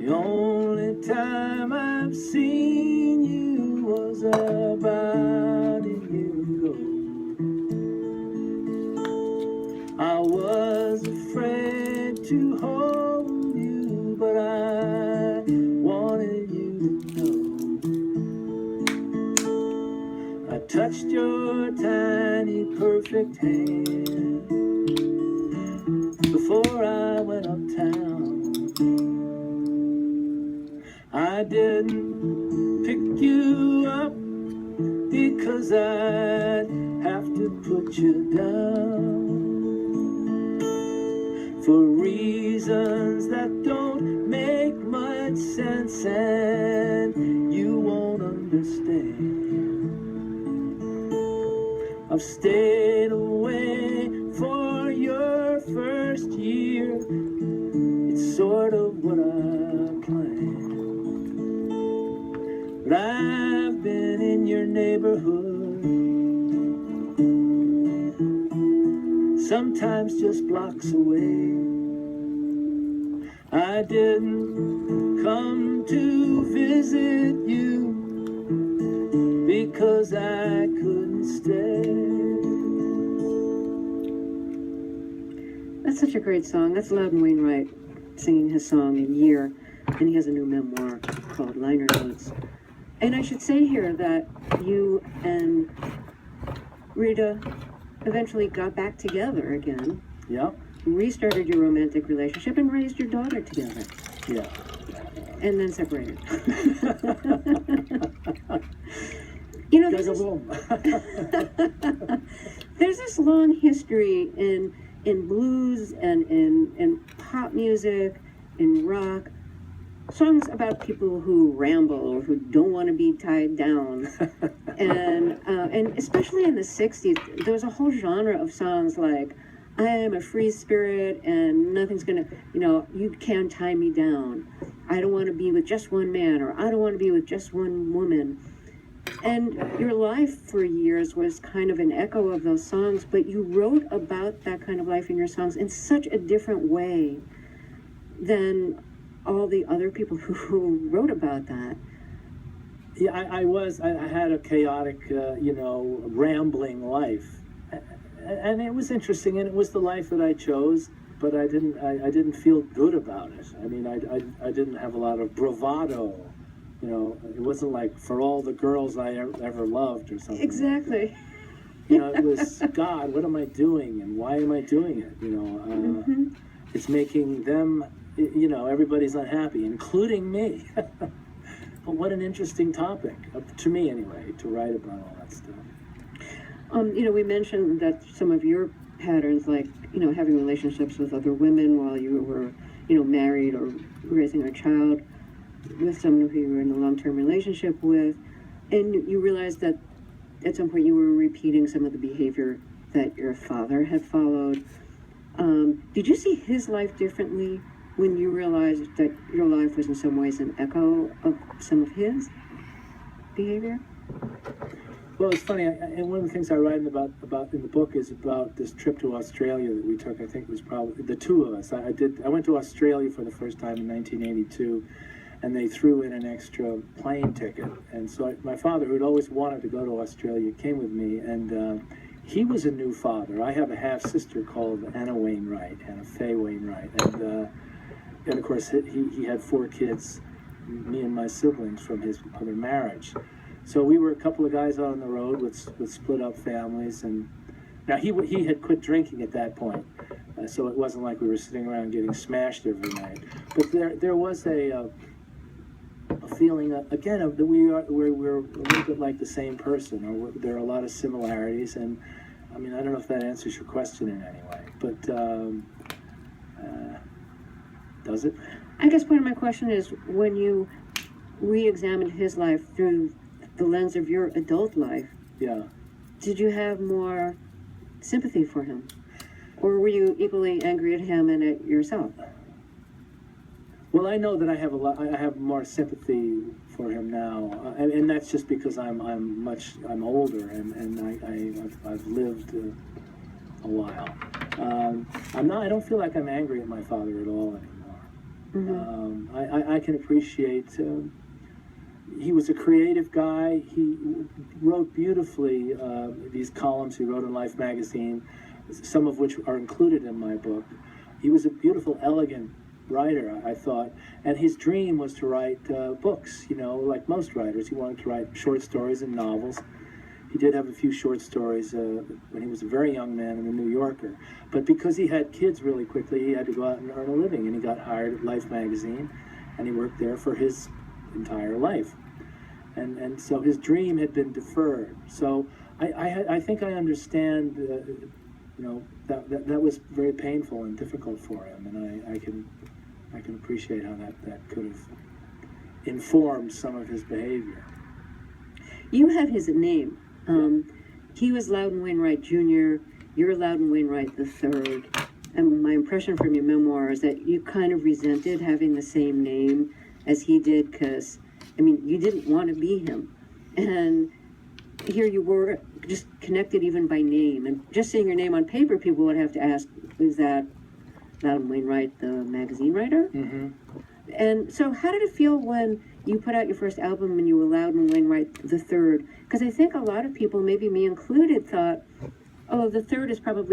The only time I've seen you was about a year ago. I was afraid to hold you, but I wanted you to know. I touched your tiny perfect hand before I went uptown. I didn't pick you up because I'd have to put you down for reasons that don't make much sense, and you won't understand. I've stayed away for your first year. It's sort of what I planned. But I've been in your neighborhood, sometimes just blocks away. I didn't come to visit you because I couldn't stay. That's such a great song. That's Loudon Wainwright singing his song in Year, and he has a new memoir called Liner Notes. And I should say here that you and Rita eventually got back together again. Yep. Restarted your romantic relationship and raised your daughter together. Yeah. And then separated. You know, there's this long history in blues and in pop music, in rock, songs about people who ramble or who don't want to be tied down. And especially in the 60s, there was a whole genre of songs like, I am a free spirit and nothing's gonna, you can't tie me down. I don't want to be with just one man, or I don't want to be with just one woman. And your life for years was kind of an echo of those songs, but you wrote about that kind of life in your songs in such a different way than all the other people who wrote about that. Yeah, I had a chaotic, rambling life. And it was interesting, and it was the life that I chose, but I didn't feel good about it. I mean, I didn't have a lot of bravado. It wasn't like for all the girls I ever loved or something. Exactly. It was, God, what am I doing, and why am I doing it? It's making them, everybody's unhappy, including me. But what an interesting topic, to me anyway, to write about all that stuff. We mentioned that some of your patterns, like, having relationships with other women while you were, married or raising a child with someone who you were in a long-term relationship with, and you realized that at some point you were repeating some of the behavior that your father had followed. Did you see his life differently when you realized that your life was in some ways an echo of some of his behavior? Well, it's funny, and one of the things I write about in the book is about this trip to Australia that we took. I think it was probably the two of us. I went to Australia for the first time in 1982, and they threw in an extra plane ticket. And so my father, who had always wanted to go to Australia, came with me, and he was a new father. I have a half-sister called Anna Faye Wainwright, and of course he had 4 kids, me and my siblings, from his other marriage. So we were a couple of guys out on the road with split up families, and now he had quit drinking at that point, so it wasn't like we were sitting around getting smashed every night. But there was a feeling again that we're a little bit like the same person, or there are a lot of similarities. And I mean, I don't know if that answers your question in any way, but does it? I guess part of my question is, when you re-examined his life through the lens of your adult life, yeah, did you have more sympathy for him, or were you equally angry at him and at yourself? Well, I know that I have more sympathy for him now, and that's just because I'm older, and I've lived a while. I don't feel like I'm angry at my father at all anymore. Mm-hmm. I can appreciate. He was a creative guy. He wrote beautifully these columns he wrote in Life magazine, some of which are included in my book. He was a beautiful, elegant writer, I thought, and his dream was to write books, you know, like most writers. He wanted to write short stories and novels. He did have a few short stories when he was a very young man in the New Yorker. But because he had kids really quickly, he had to go out and earn a living, and he got hired at Life magazine, and he worked there for his entire life. And so his dream had been deferred. So I think I understand, you know, that was very painful and difficult for him, and I can appreciate how that could have informed some of his behavior. You have his name. He was Loudon Wainwright Jr., you're Loudon Wainwright III, and my impression from your memoir is that you kind of resented having the same name as he did, because, I mean, you didn't want to be him. And here you were, just connected even by name, and just seeing your name on paper, people would have to ask, is that Loudon Wainwright, the magazine writer? Mm-hmm. And so how did it feel when you put out your first album and you were Loudon Wainwright III? Because I think a lot of people, maybe me included, thought, oh, the third is probably